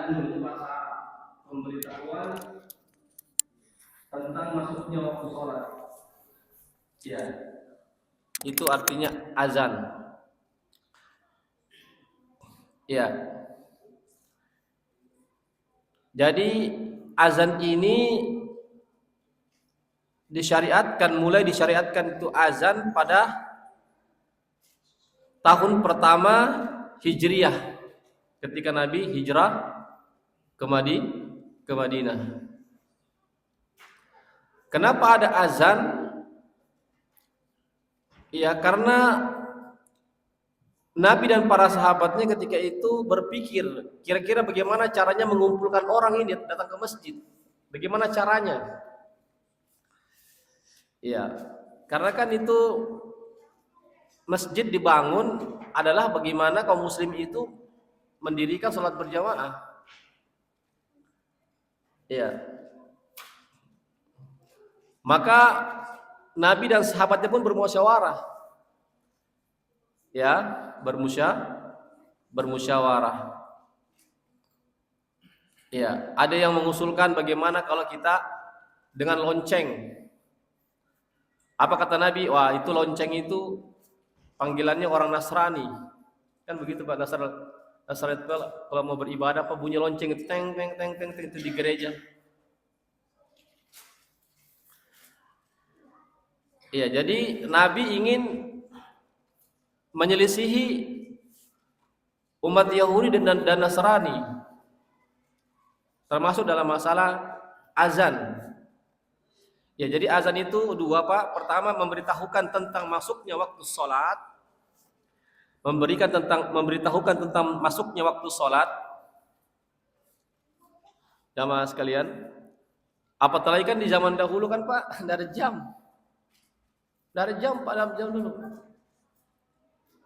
dulu itu bahasa Arab, pemberitahuan tentang masuknya waktu sholat. Ya, itu artinya azan. Ya, jadi azan ini mulai disyariatkan itu azan pada tahun pertama Hijriyah, ketika Nabi hijrah ke Madinah. Kenapa ada azan? Ya, karena Nabi dan para sahabatnya ketika itu berpikir, kira-kira bagaimana caranya mengumpulkan orang ini datang ke masjid? Bagaimana caranya? Ya, karena kan itu masjid dibangun adalah bagaimana kaum muslim itu mendirikan sholat berjamaah. Ya. Maka Nabi dan sahabatnya pun bermusyawarah. Ya, bermusyawarah. Ya, ada yang mengusulkan bagaimana kalau kita dengan lonceng. Apa kata Nabi? Wah, itu lonceng itu panggilannya orang Nasrani. Kan begitu Pak, Nasrani kalau mau beribadah apa bunyi lonceng itu teng teng teng teng itu di gereja. Iya, jadi Nabi ingin menyelisihi umat Yahudi dan Nasrani, termasuk dalam masalah azan. Ya, jadi azan itu dua Pak. Pertama, memberitahukan tentang masuknya waktu sholat, memberitahukan tentang masuknya waktu sholat. Jamaah sekalian, apalagi kan di zaman dahulu kan Pak, dari jam Pak, dalam jam dulu.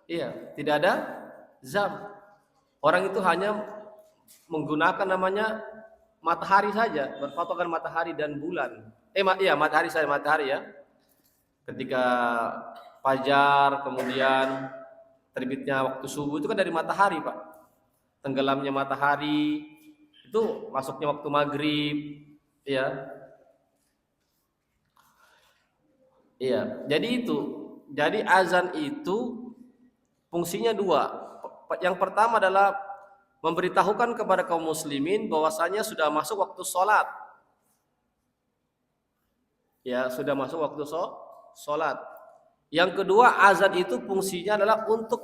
Iya, tidak ada jam. Orang itu hanya menggunakan namanya matahari saja, berpatokan matahari dan bulan. Matahari ya. Ketika fajar, kemudian terbitnya waktu subuh itu kan dari matahari, Pak. Tenggelamnya matahari itu masuknya waktu maghrib, ya. Iya, jadi azan itu fungsinya dua. Yang pertama adalah memberitahukan kepada kaum muslimin bahwasanya sudah masuk waktu sholat. Ya, sudah masuk waktu sholat. Yang kedua, azan itu fungsinya adalah untuk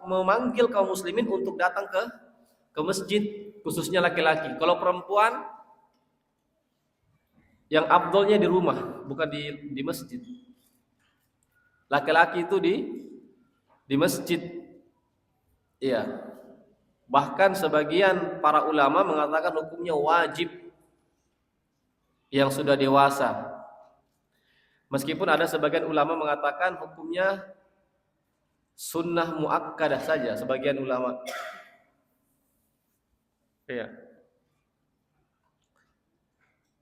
memanggil kaum muslimin untuk datang ke masjid, khususnya laki-laki. Kalau perempuan, yang afdolnya di rumah, bukan di masjid. Laki-laki itu di masjid. Iya. Bahkan sebagian para ulama mengatakan hukumnya wajib yang sudah dewasa. Meskipun ada sebagian ulama mengatakan hukumnya sunnah muakkadah saja, sebagian ulama. Iya.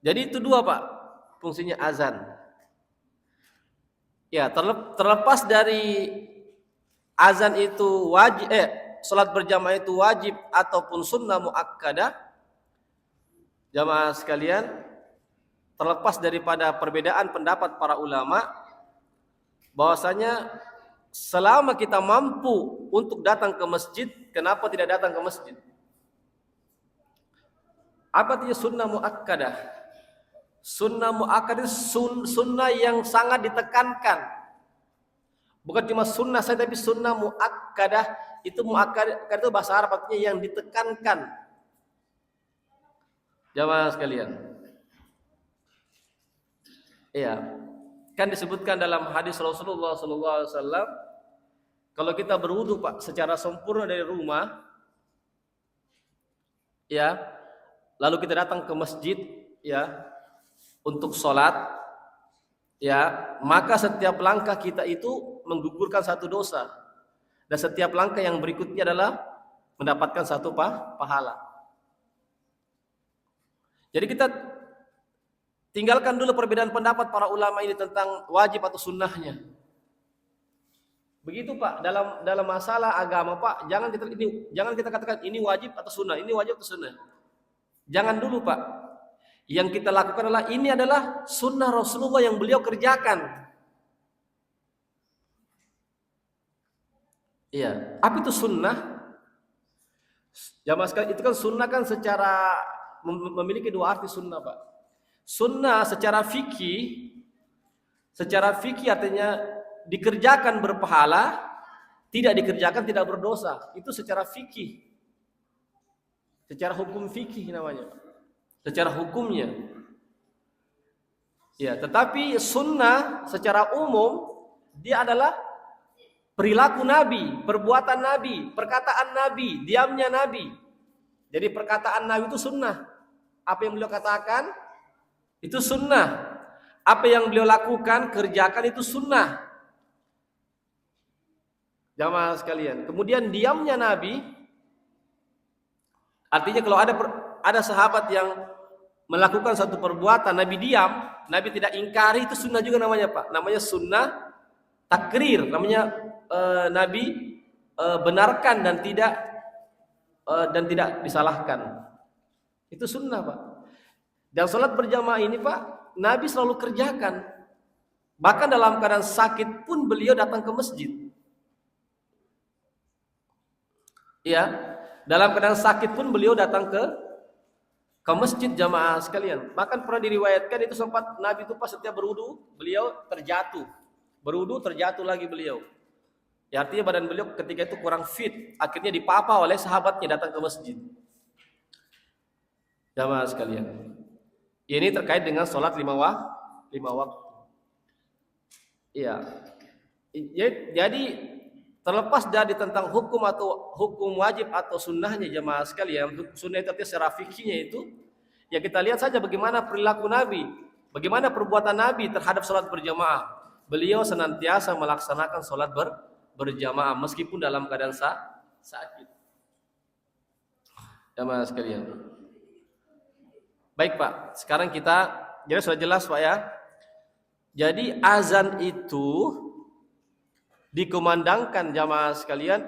Jadi itu dua Pak, fungsinya azan. Ya, terlepas dari azan itu wajib, salat berjamaah itu wajib ataupun sunnah muakkadah, jamaah sekalian, terlepas daripada perbedaan pendapat para ulama, bahwasanya selama kita mampu untuk datang ke masjid, kenapa tidak datang ke masjid? Apa artinya sunnah muakkadah? Sunnah muakkadah sunnah yang sangat ditekankan. Bukan cuma sunnah saja, tapi sunnah muakkadah. Itu muakkadah itu bahasa Arab artinya yang ditekankan. Jamaah sekalian. Iya. Kan disebutkan dalam hadis Rasulullah SAW, kalau kita berwudu Pak secara sempurna dari rumah, ya, lalu kita datang ke masjid, ya, untuk sholat, ya, maka setiap langkah kita itu menggugurkan satu dosa, dan setiap langkah yang berikutnya adalah mendapatkan satu pahala. Jadi kita tinggalkan dulu perbedaan pendapat para ulama ini tentang wajib atau sunnahnya. Begitu Pak, dalam masalah agama Pak, jangan kita katakan ini wajib atau sunnah, ini wajib atau sunnah. Jangan dulu Pak. Yang kita lakukan adalah sunnah Rasulullah yang beliau kerjakan. Iya, apa itu sunnah? Jamaah sekalian, itu kan sunnah kan secara memiliki dua arti sunnah Pak. Sunnah secara fikih artinya dikerjakan berpahala, tidak dikerjakan tidak berdosa. Itu secara fikih. Secara hukum fikih namanya. Secara hukumnya. Ya, tetapi sunnah secara umum dia adalah perilaku Nabi, perbuatan Nabi, perkataan Nabi, diamnya Nabi. Jadi perkataan Nabi itu sunnah. Apa yang beliau katakan itu sunnah. Apa yang beliau lakukan, kerjakan itu sunnah. Jamaah sekalian. Kemudian diamnya Nabi, artinya kalau ada sahabat yang melakukan satu perbuatan, Nabi diam, Nabi tidak ingkari, itu sunnah juga namanya Pak. Namanya sunnah takrir, namanya Nabi benarkan dan tidak disalahkan. Itu sunnah Pak. Dan sholat berjamaah ini Pak, Nabi selalu kerjakan. Bahkan dalam keadaan sakit pun beliau datang ke masjid. Ya, dalam keadaan sakit pun beliau datang ke masjid jamaah sekalian. Bahkan pernah diriwayatkan itu sempat Nabi itu pas setiap berwudu, beliau terjatuh. Berwudu terjatuh lagi beliau. Ya, artinya badan beliau ketika itu kurang fit, akhirnya dipapa oleh sahabatnya datang ke masjid. Jamaah sekalian. Ini terkait dengan sholat lima waktu. Iya. Jadi terlepas dari tentang hukum atau hukum wajib atau sunnahnya jamaah sekalian, sunnah itu secara fikihnya itu, ya kita lihat saja bagaimana perilaku Nabi, bagaimana perbuatan Nabi terhadap sholat berjamaah. Beliau senantiasa melaksanakan sholat berjamaah meskipun dalam keadaan sakit. Jamaah sekalian. Baik Pak, sekarang jadi sudah jelas Pak ya. Jadi azan itu dikumandangkan jamaah sekalian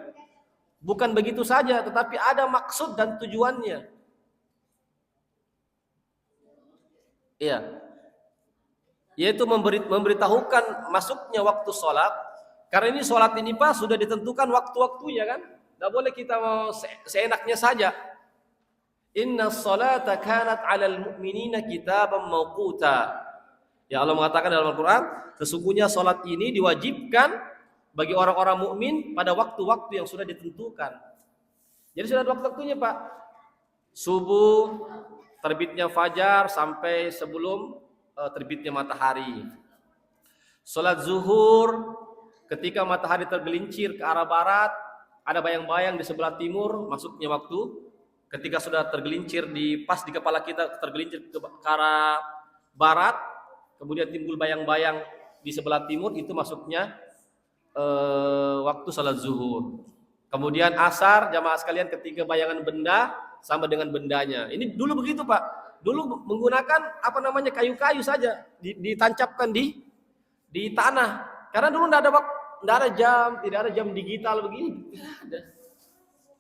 bukan begitu saja, tetapi ada maksud dan tujuannya. Iya. Yaitu memberitahukan masuknya waktu sholat. Karena ini sholat ini Pak sudah ditentukan waktu-waktunya kan. Tidak boleh kita mau seenaknya saja. Inna sholata kanat 'alal mu'minina kitaban mawquta. Ya Allah mengatakan dalam Al-Qur'an, sesungguhnya salat ini diwajibkan bagi orang-orang mukmin pada waktu-waktu yang sudah ditentukan. Jadi sudah ada waktu-waktunya, Pak. Subuh, terbitnya fajar sampai sebelum terbitnya matahari. Salat zuhur ketika matahari tergelincir ke arah barat, ada bayang-bayang di sebelah timur, masuknya waktu. Ketika sudah tergelincir pas di kepala kita tergelincir ke arah barat, kemudian timbul bayang-bayang di sebelah timur, itu masuknya waktu salat zuhur. Kemudian asar jamaah sekalian ketika bayangan benda sama dengan bendanya. Ini dulu begitu Pak. Dulu menggunakan kayu-kayu saja ditancapkan di tanah. Karena dulu tidak ada jam, tidak ada jam digital begini. Tidak ada.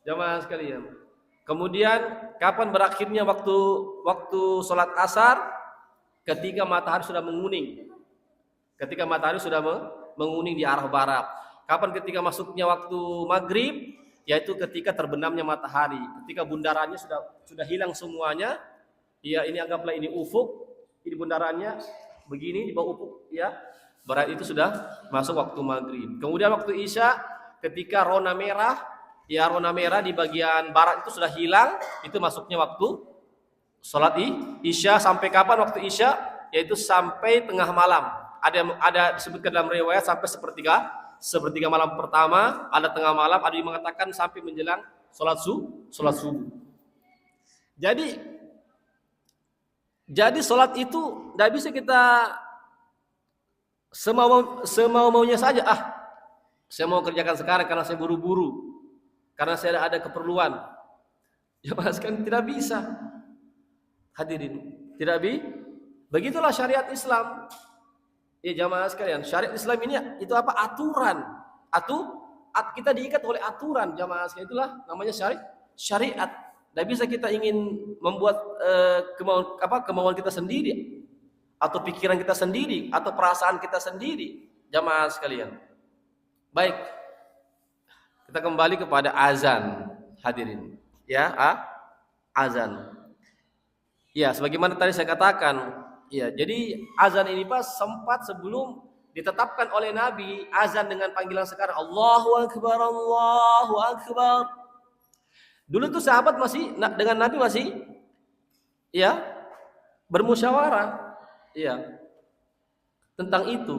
Jamaah sekalian. Kemudian kapan berakhirnya waktu sholat asar? Ketika matahari sudah menguning. Ketika matahari sudah menguning di arah barat. Kapan ketika masuknya waktu maghrib? Yaitu ketika terbenamnya matahari. Ketika bundarannya sudah hilang semuanya. Ya, ini anggaplah ini ufuk. Ini bundarannya begini di bawah ufuk. Ya, berarti itu sudah masuk waktu maghrib. Kemudian waktu isya ketika rona merah. Ya, rona merah di bagian barat itu sudah hilang, itu masuknya waktu sholat isya. Sampai kapan waktu isya? Yaitu sampai tengah malam. Ada disebutkan dalam riwayat sampai sepertiga malam pertama, ada tengah malam, ada yang mengatakan sampai menjelang sholat subuh. Jadi sholat itu tidak bisa kita semau-maunya saja. Saya mau kerjakan sekarang karena saya buru-buru. Karena saya ada keperluan. Ya kan tidak bisa. Hadirin, tidak begitulah syariat Islam. Ya jamaah sekalian, syariat Islam ini itu apa? Aturan. Kita diikat oleh aturan jamaah sekalian. Itulah namanya syariat. Tidak bisa kita ingin membuat kemauan kita sendiri, atau pikiran kita sendiri, atau perasaan kita sendiri, jamaah sekalian. Baik, kita kembali kepada azan, hadirin. Ya, azan. Ya, sebagaimana tadi saya katakan, ya, jadi azan ini Pak sempat sebelum ditetapkan oleh Nabi, azan dengan panggilan sekarang Allahu Akbar, Allahu Akbar. Dulu tuh sahabat masih dengan Nabi masih ya bermusyawarah ya tentang itu.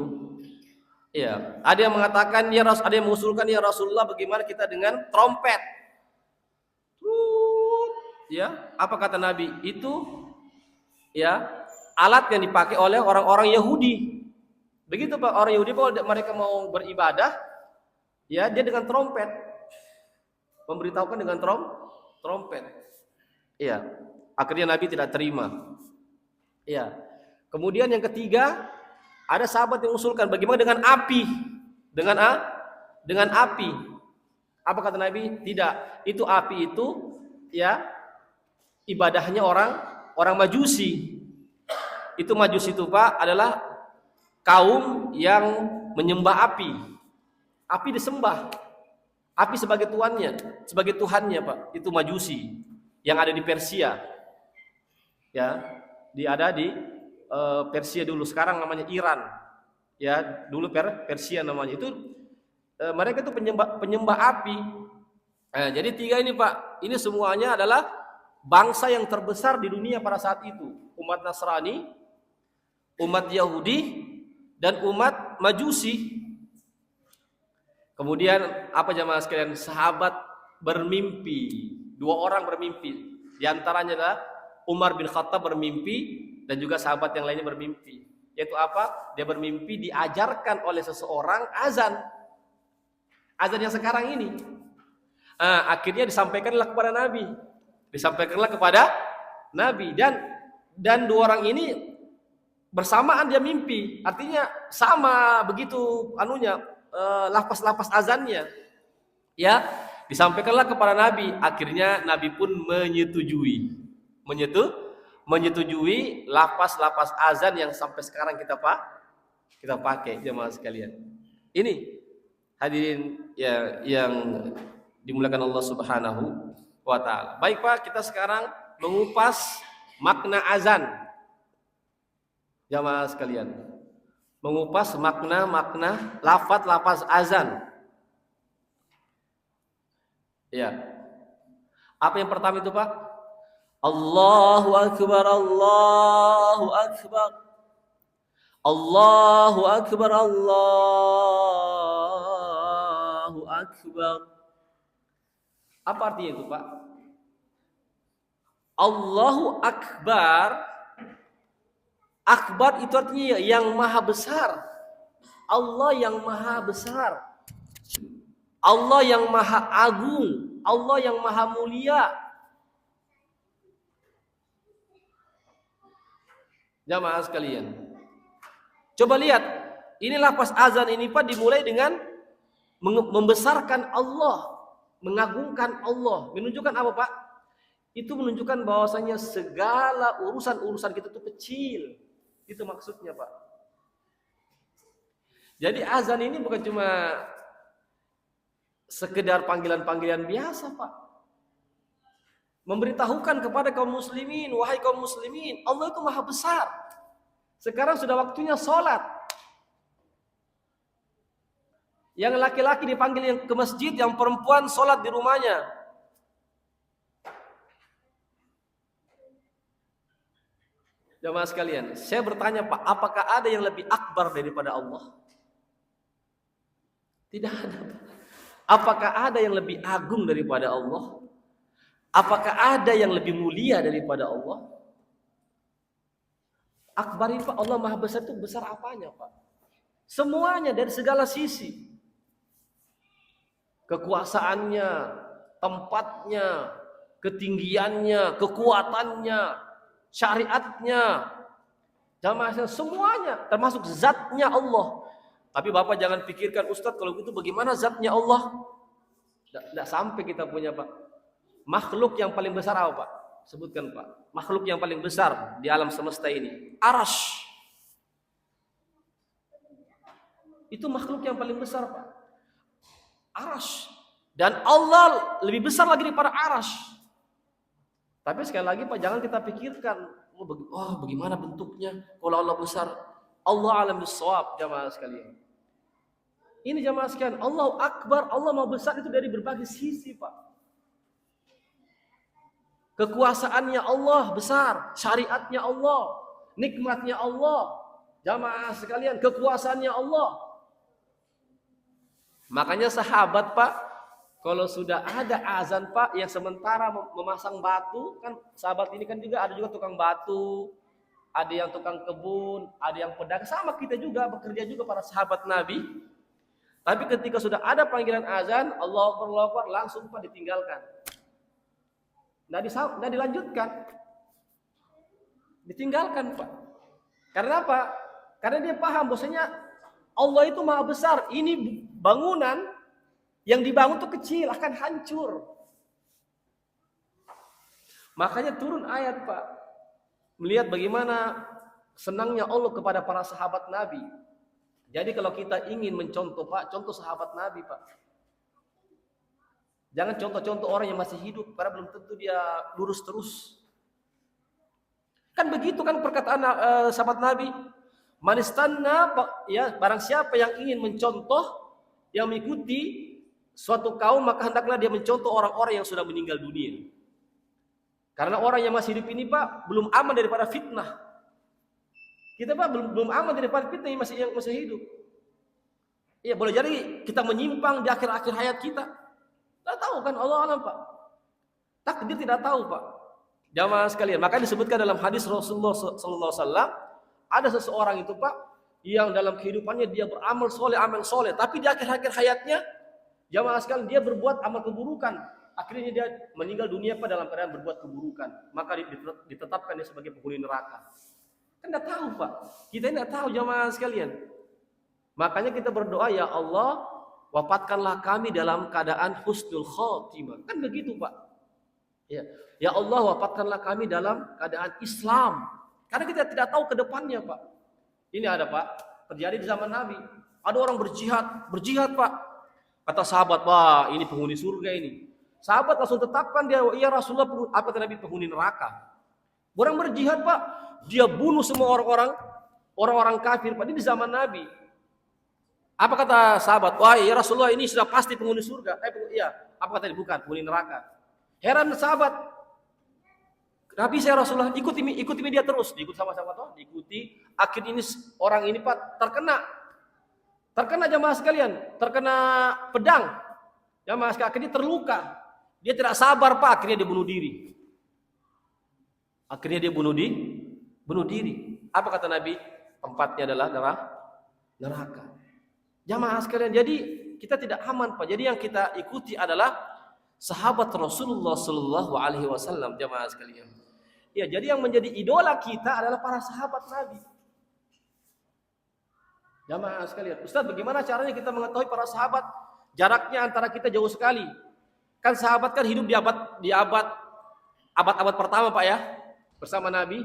Ya, ada yang mengatakan ada yang mengusulkan ya Rasulullah, bagaimana kita dengan trompet? Ya, apa kata Nabi? Itu ya alat yang dipakai oleh orang-orang Yahudi. Begitu Pak, orang Yahudi kalau mereka mau beribadah, ya dia dengan trompet, memberitahukan dengan trompet. Iya. Akhirnya Nabi tidak terima. Iya. Kemudian yang ketiga, ada sahabat yang usulkan bagaimana dengan api? Dengan api. Apa kata Nabi? Tidak. Itu api itu ya ibadahnya orang Majusi. Itu Majusi itu Pak adalah kaum yang menyembah api. Api disembah. Api sebagai tuannya, sebagai tuhannya Pak. Itu Majusi yang ada di Persia. Ya, ada di Persia dulu, sekarang namanya Iran. Ya, dulu Persia namanya. Itu mereka itu penyembah api. Jadi tiga ini Pak, ini semuanya adalah bangsa yang terbesar di dunia pada saat itu. Umat Nasrani, umat Yahudi, dan umat Majusi. Kemudian apa jamaah sekalian? Sahabat bermimpi. Dua orang bermimpi. Di antaranya adalah Umar bin Khattab bermimpi, dan juga sahabat yang lainnya bermimpi. Yaitu apa? Dia bermimpi diajarkan oleh seseorang azan. Azan yang sekarang ini. Akhirnya disampaikanlah kepada Nabi. Disampaikanlah kepada Nabi. Dan dua orang ini bersamaan dia mimpi. Artinya sama begitu lapas-lapas azannya. Ya, disampaikanlah kepada Nabi. Akhirnya Nabi pun menyetujui lapas-lapas azan yang sampai sekarang kita pakai jemaah sekalian. Ini hadirin ya yang dimuliakan Allah Subhanahu wa taala. Baik Pak, kita sekarang mengupas makna azan. Jemaah sekalian, mengupas makna lafaz azan. Ya. Apa yang pertama itu Pak? Allahu Akbar, Allahu Akbar. Allahu Akbar, Allahu Akbar. Apa artinya itu Pak? Allahu Akbar. Akbar itu artinya yang maha besar. Allah yang maha besar. Allah yang maha agung. Allah yang maha mulia. Jamaah sekalian, coba lihat, ini lafaz azan ini Pak dimulai dengan membesarkan Allah, mengagungkan Allah. Menunjukkan apa Pak? Itu menunjukkan bahwasanya segala urusan kita itu kecil. Itu maksudnya Pak. Jadi azan ini bukan cuma sekedar panggilan-panggilan biasa Pak. Memberitahukan kepada kaum muslimin, wahai kaum muslimin, Allah itu maha besar. Sekarang sudah waktunya sholat. Yang laki-laki dipanggil ke masjid, yang perempuan sholat di rumahnya. Jamaah sekalian, saya bertanya Pak, apakah ada yang lebih akbar daripada Allah? Tidak ada. Apakah ada yang lebih agung daripada Allah? Apakah ada yang lebih mulia daripada Allah? Akbar itu Pak, Allah maha besar itu besar apanya Pak? Semuanya dari segala sisi. Kekuasaannya, tempatnya, ketinggiannya, kekuatannya, syariatnya, jamaahnya, semuanya termasuk zatnya Allah. Tapi Bapak jangan pikirkan, Ustadz kalau gitu bagaimana zatnya Allah? Tidak sampai kita punya Pak. Makhluk yang paling besar apa, Pak? Sebutkan, Pak. Makhluk yang paling besar di alam semesta ini. Arasy. Itu makhluk yang paling besar, Pak. Arasy. Dan Allah lebih besar lagi daripada arasy. Tapi sekali lagi, Pak, jangan kita pikirkan, bagaimana bentuknya kalau Allah besar. Allah alam bis-shawab, jamaah sekalian. Ini jamaah sekalian, Allahu Akbar, Allah mau besar itu dari berbagai sisi, Pak. Kekuasaannya Allah besar, syariatnya Allah, nikmatnya Allah, jamaah sekalian, kekuasaannya Allah. Makanya sahabat, Pak, kalau sudah ada azan, Pak, yang sementara memasang batu, kan sahabat ini kan juga ada juga tukang batu, ada yang tukang kebun, ada yang pedagang, sama kita juga bekerja juga para sahabat Nabi. Tapi ketika sudah ada panggilan azan, Allahu Akbar, langsung, Pak, ditinggalkan. Nggak dilanjutkan. Ditinggalkan, Pak. Karena apa? Karena dia paham bahwasanya Allah itu maha besar. Ini bangunan yang dibangun itu kecil, akan hancur. Makanya turun ayat, Pak. Melihat bagaimana senangnya Allah kepada para sahabat Nabi. Jadi kalau kita ingin mencontoh, Pak, contoh sahabat Nabi, Pak. Jangan contoh-contoh orang yang masih hidup, karena belum tentu dia lurus terus. Kan begitu kan perkataan sahabat Nabi. Manistanna, ya, barang siapa yang ingin mencontoh, yang mengikuti suatu kaum, maka hendaklah dia mencontoh orang-orang yang sudah meninggal dunia. Karena orang yang masih hidup ini, Pak, belum aman daripada fitnah. Kita, Pak, belum aman daripada fitnah yang masih hidup. Iya, boleh jadi kita menyimpang di akhir-akhir hayat kita. Tidak tahu kan, Allah alam, Pak. Takdir tidak tahu, Pak. Jamaah sekalian, maka disebutkan dalam hadis Rasulullah SAW, ada seseorang itu, Pak, yang dalam kehidupannya dia beramal soleh, tapi di akhir-akhir hayatnya, jamaah sekalian, dia berbuat amal keburukan. Akhirnya dia meninggal dunia, Pak, dalam keadaan berbuat keburukan. Maka ditetapkan dia sebagai penghuni neraka. Kan tidak tahu, Pak. Kita tidak tahu, jamaah sekalian. Makanya kita berdoa, ya Allah, wafatkanlah kami dalam keadaan husnul khotimah. Kan begitu, Pak. Ya Allah, wafatkanlah kami dalam keadaan Islam. Karena kita tidak tahu ke depannya, Pak. Ini ada, Pak, terjadi di zaman Nabi. Ada orang berjihad, Pak. Kata sahabat, wah, ini penghuni surga ini. Sahabat langsung tetapkan dia, ya Rasulullah, apa kata Nabi, penghuni neraka. Orang berjihad, Pak, dia bunuh semua orang-orang kafir, Pak. Ini di zaman Nabi. Apa kata sahabat? Wah, ya Rasulullah, ini sudah pasti penghuni surga. Iya. Apa kata dia? Bukan, penghuni neraka. Heran sahabat. Nabi saya Rasulullah, ikuti dia terus. Diikuti sama sahabat, diikuti. Akhirnya ini orang ini, Pak, terkena jamaah sekalian, terkena pedang. Jamaah sekalian, akhirnya terluka. Dia tidak sabar, Pak, akhirnya dia bunuh diri. Bunuh diri. Apa kata Nabi? Tempatnya adalah neraka. Jamaah sekalian, jadi kita tidak aman, Pak. Jadi yang kita ikuti adalah sahabat Rasulullah Sallallahu Alaihi Wasallam, jamaah sekalian. Ya, jadi yang menjadi idola kita adalah para sahabat Nabi. Jamaah sekalian, Ustaz, bagaimana caranya kita mengetahui para sahabat? Jaraknya antara kita jauh sekali. Kan sahabat kan hidup di abad pertama, Pak, ya, bersama Nabi.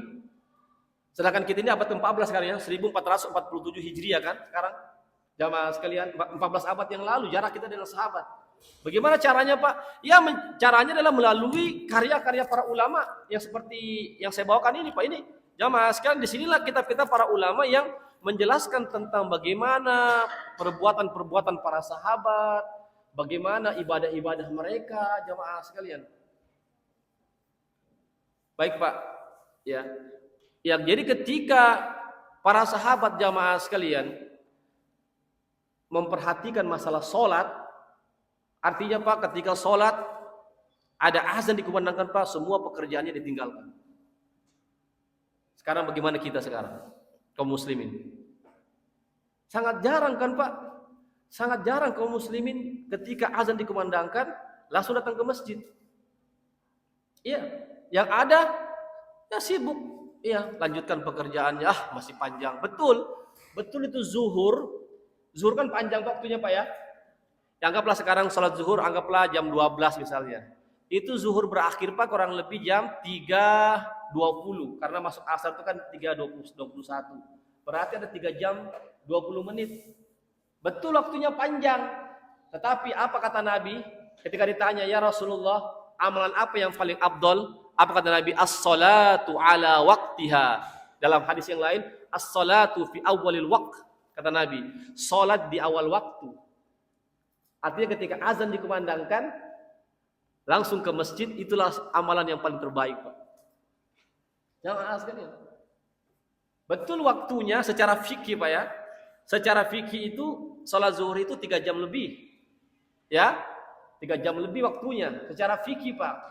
Sedangkan kita ini abad ke-14 kan, ya, 1447 Hijriah kan sekarang. Jamaah sekalian, 14 abad yang lalu jarak kita dengan sahabat. Bagaimana caranya, Pak? Ya, caranya adalah melalui karya-karya para ulama yang seperti yang saya bawakan ini, Pak. Ini jamaah sekalian, disinilah kitab-kitab para ulama yang menjelaskan tentang bagaimana perbuatan-perbuatan para sahabat, bagaimana ibadah-ibadah mereka, jamaah sekalian. Baik, Pak. Ya, jadi ketika para sahabat, jamaah sekalian, memperhatikan masalah sholat, artinya, Pak, ketika sholat ada azan dikumandangkan, Pak, semua pekerjaannya ditinggalkan. Sekarang bagaimana kita sekarang, kaum muslimin? Sangat jarang kan, Pak? Sangat jarang kaum muslimin ketika azan dikumandangkan langsung datang ke masjid. Iya, yang ada ya sibuk. Iya, lanjutkan pekerjaannya, masih panjang. Betul itu zuhur. Zuhur kan panjang waktunya, Pak, ya. Anggaplah sekarang salat zuhur, anggaplah jam 12 misalnya. itu zuhur berakhir Pak kurang lebih jam 3.20, karena masuk asar itu kan 3.21. Berarti ada 3 jam 20 menit. Betul waktunya panjang. Tetapi apa kata Nabi ketika ditanya, "Ya Rasulullah, amalan apa yang paling afdol?" Apa kata Nabi? "As-salatu ala waqtiha." Dalam hadis yang lain, "As-salatu fi awwalil waqt." Kata Nabi, salat di awal waktu. Artinya ketika azan dikumandangkan, langsung ke masjid, itulah amalan yang paling terbaik, Pak. Jamaah sekalian. Betul waktunya secara fikih, Pak ya. Secara fikih itu salat zuhur itu 3 jam lebih. Ya, 3 jam lebih waktunya secara fikih, Pak.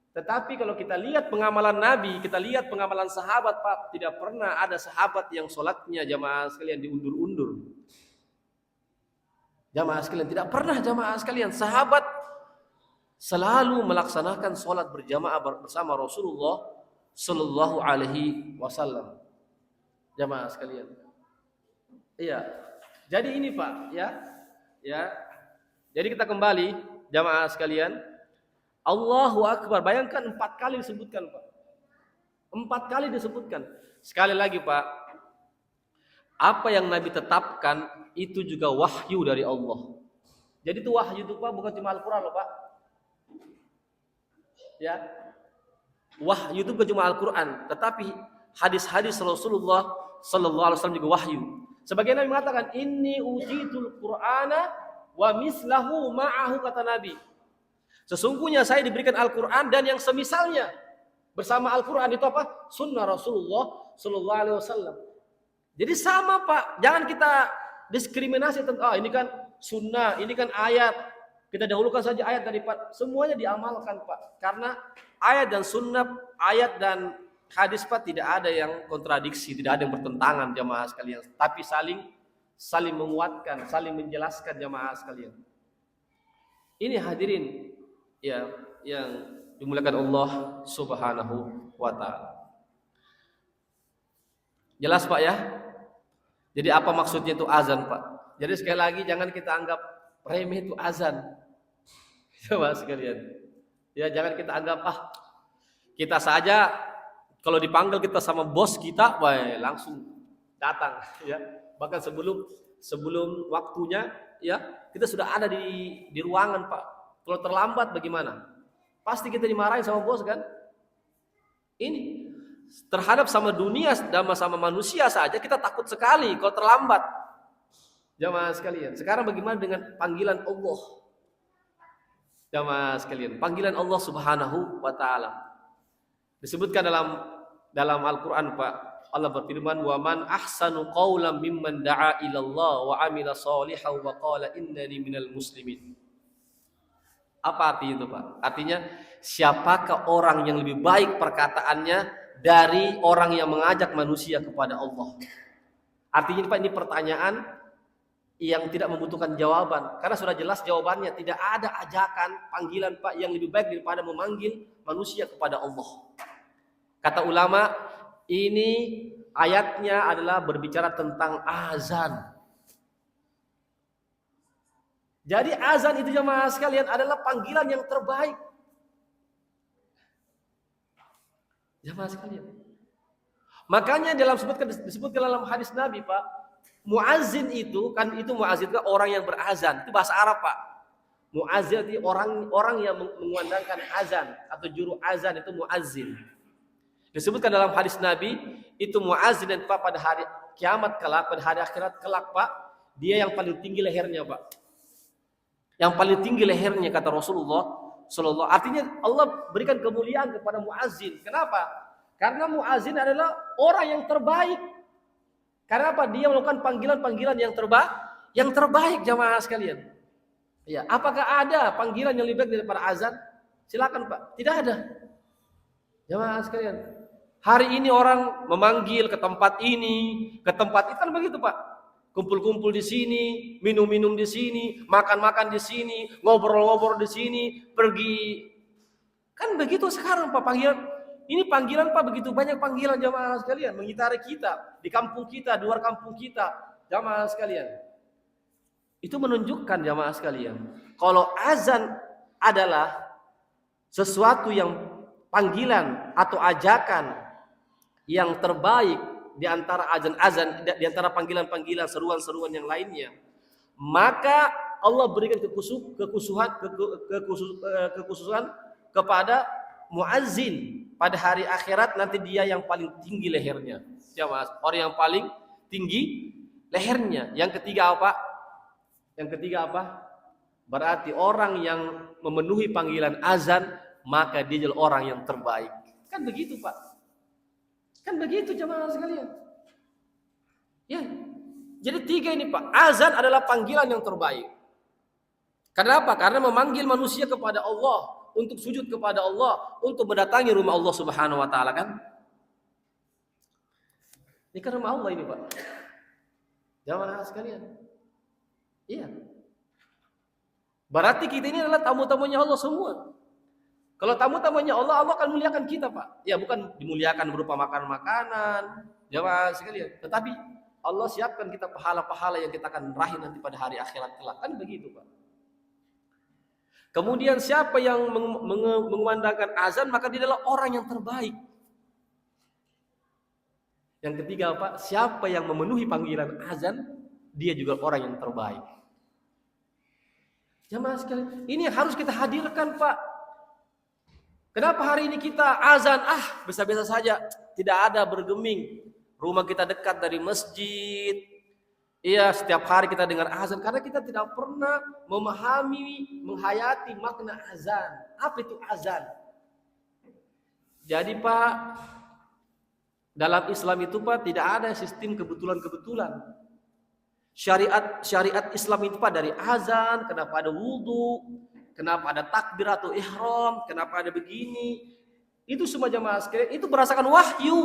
Tetapi kalau kita lihat pengamalan Nabi, kita lihat pengamalan sahabat, Pak, tidak pernah ada sahabat yang sholatnya jamaah sekalian diundur-undur. Jamaah sekalian, tidak pernah jamaah sekalian. Sahabat selalu melaksanakan sholat berjamaah bersama Rasulullah Sallallahu Alaihi Wasallam. Jamaah sekalian. Iya. Jadi ini Pak, ya. Jadi kita kembali, jamaah sekalian. Allahu Akbar. Bayangkan 4 kali disebutkan, Pak. 4 kali disebutkan. Sekali lagi, Pak. Apa yang Nabi tetapkan itu juga wahyu dari Allah. Jadi itu wahyu itu, Pak, bukan cuma Al-Quran loh, Pak. Ya. Wahyu itu bukan cuma Al-Quran, tetapi hadis-hadis Rasulullah Sallallahu Alaihi Wasallam juga wahyu. Sebagian Nabi mengatakan, "Inni utitul Qur'ana wa mislahu ma'ahu," kata Nabi. Sesungguhnya saya diberikan Al-Quran dan yang semisalnya. Bersama Al-Quran itu apa? Sunnah Rasulullah Sallallahu Alaihi Wasallam. Jadi sama, Pak. Jangan kita diskriminasi tentang ini kan sunnah, ini kan ayat. Kita dahulukan saja ayat daripada semuanya diamalkan, Pak. Karena ayat dan sunnah, ayat dan hadis, Pak, tidak ada yang kontradiksi, tidak ada yang bertentangan jamaah sekalian. Tapi saling menguatkan, saling menjelaskan jamaah sekalian. Ini hadirin ya yang dimuliakan Allah Subhanahu wa taala. Jelas, Pak ya? Jadi apa maksudnya itu azan, Pak? Jadi sekali lagi jangan kita anggap remeh itu azan. Coba sekalian. Ya jangan kita anggap kita saja kalau dipanggil kita sama bos kita, langsung datang ya. Bahkan sebelum waktunya ya, kita sudah ada di ruangan, Pak. Kalau terlambat bagaimana? Pasti kita dimarahin sama bos kan? Ini terhadap sama dunia dan sama manusia saja kita takut sekali kalau terlambat. Jamaah sekalian, sekarang bagaimana dengan panggilan Allah? Jamaah sekalian, panggilan Allah Subhanahu wa taala. Disebutkan dalam Al-Qur'an, Pak. Allah berfirman, "Wa man ahsanu qawlan mimman da'a ila Allah wa 'amila shalihan wa qala innani minal muslimin." Apa artinya itu, Pak? Artinya siapakah orang yang lebih baik perkataannya dari orang yang mengajak manusia kepada Allah? Artinya, Pak, ini pertanyaan yang tidak membutuhkan jawaban karena sudah jelas jawabannya. Tidak ada ajakan panggilan, Pak, yang lebih baik daripada memanggil manusia kepada Allah. Kata ulama, ini ayatnya adalah berbicara tentang azan. Jadi azan itu jemaah sekalian adalah panggilan yang terbaik. Jemaah sekalian. Makanya disebutkan dalam hadis Nabi, Pak, muazzin itu muazzin itu orang yang berazan. Itu bahasa Arab, Pak. Muazzin itu orang yang mengumandangkan azan atau juru azan itu muazzin. Disebutkan dalam hadis Nabi, itu muazzin dan Pak pada hari kiamat kelak, pada hari akhirat kelak, Pak, dia yang paling tinggi lehernya, Pak. Yang paling tinggi lehernya kata Rasulullah Sallallahu. Artinya Allah berikan kemuliaan kepada muazzin. Kenapa? Karena muazzin adalah orang yang terbaik. Karena apa? Dia melakukan panggilan-panggilan yang terbaik jamaah sekalian. Ya, apakah ada panggilan yang lebih baik daripada azan? Silakan, Pak. Tidak ada. Jamaah sekalian. Hari ini orang memanggil ke tempat ini, ke tempat itu kan begitu, Pak. Kumpul-kumpul di sini, minum-minum di sini, makan-makan di sini, ngobrol-ngobrol di sini, pergi. Kan begitu sekarang, Pak, panggilan. Ini panggilan, Pak, begitu banyak panggilan jamaah sekalian mengitari kita di kampung kita, di luar kampung kita, jamaah sekalian. Itu menunjukkan jamaah sekalian, kalau azan adalah sesuatu yang panggilan atau ajakan yang terbaik di antara azan-azan, di antara panggilan-panggilan, seruan-seruan yang lainnya, maka Allah berikan kekhususan kepada muazzin pada hari akhirat. Nanti dia yang paling tinggi lehernya, jamaah, orang yang paling tinggi lehernya. Yang ketiga apa? Berarti orang yang memenuhi panggilan azan, maka dia adalah orang yang terbaik. Kan begitu, Pak? Kan begitu, jamaah sekalian. Ya. Jadi tiga ini, Pak. Azan adalah panggilan yang terbaik. Kenapa? Karena memanggil manusia kepada Allah, untuk sujud kepada Allah, untuk mendatangi rumah Allah Subhanahu wa taala, kan? Ini kan rumah Allah ini, Pak. Jamaah sekalian. Iya. Berarti kita ini adalah tamu-tamunya Allah semua. Kalau tamu-tamunya Allah, Allah akan muliakan kita, Pak. Ya, bukan dimuliakan berupa makanan-makanan, jamaah sekalian. Tetapi Allah siapkan kita pahala-pahala yang kita akan raih nanti pada hari akhirat kelak. Kan begitu, Pak. Kemudian siapa yang mengumandangkan azan, maka dia adalah orang yang terbaik. Yang ketiga, Pak, siapa yang memenuhi panggilan azan, dia juga orang yang terbaik. Jamaah sekalian, ini yang harus kita hadirkan, Pak. Kenapa hari ini kita azan, biasa-biasa saja, tidak ada bergeming. Rumah kita dekat dari masjid. Iya, setiap hari kita dengar azan karena kita tidak pernah memahami, menghayati makna azan. Apa itu azan? Jadi, Pak, dalam Islam itu, Pak, tidak ada sistem kebetulan-kebetulan. Syariat Islam itu, Pak, dari azan, kenapa ada wudu, kenapa ada takbir atau ihram, kenapa ada begini. Itu semua jamaah sekalian, itu berdasarkan wahyu.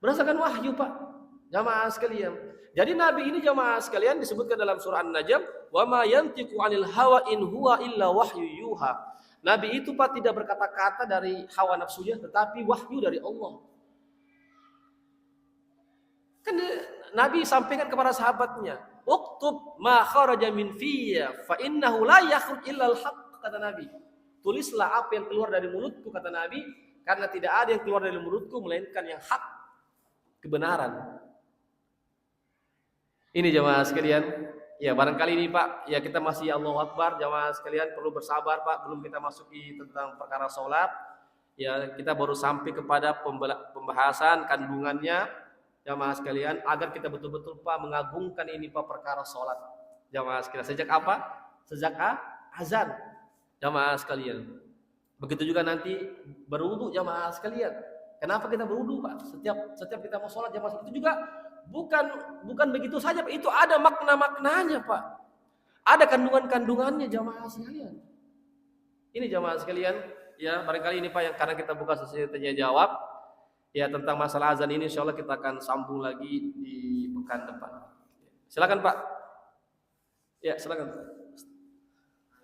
Berdasarkan wahyu, Pak. Jamaah sekalian. Jadi Nabi ini, jamaah sekalian, disebutkan dalam surah An-Najm, "Wa ma yantiqu 'anil hawa in huwa illa wahyu yuha." Nabi itu, Pak, tidak berkata-kata dari hawa nafsunya, tetapi wahyu dari Allah. Kan Nabi sampaikan kepada sahabatnya, "Uktub ma kharaja min fiyya fa innahu la yakhruj illa al-haq," kata Nabi. Tulislah apa yang keluar dari mulutku, kata Nabi, karena tidak ada yang keluar dari mulutku melainkan yang hak, kebenaran. Ini jamaah sekalian, ya barangkali ini, Pak, ya kita masih Allahu Akbar, jamaah sekalian perlu bersabar, Pak, belum kita masuki tentang perkara sholat. Ya, kita baru sampai kepada pembahasan kandungannya, jamaah sekalian, agar kita betul-betul, Pak, mengagungkan ini, Pak, perkara sholat. Jamaah sekalian, sejak apa? Sejak azan, jamaah sekalian. Begitu juga nanti berwudu, jamaah sekalian. Kenapa kita berwudu, Pak? Setiap kita mau sholat, jamaah, itu juga bukan begitu saja, Pak. Itu ada makna-maknanya, Pak. Ada kandungan-kandungannya, jamaah sekalian. Ini jamaah sekalian, ya barangkali ini, Pak, yang karena kita buka sesi tanya jawab, ya tentang masalah azan ini, insyaallah kita akan sambung lagi di pekan depan. Silakan, Pak. Ya, silakan.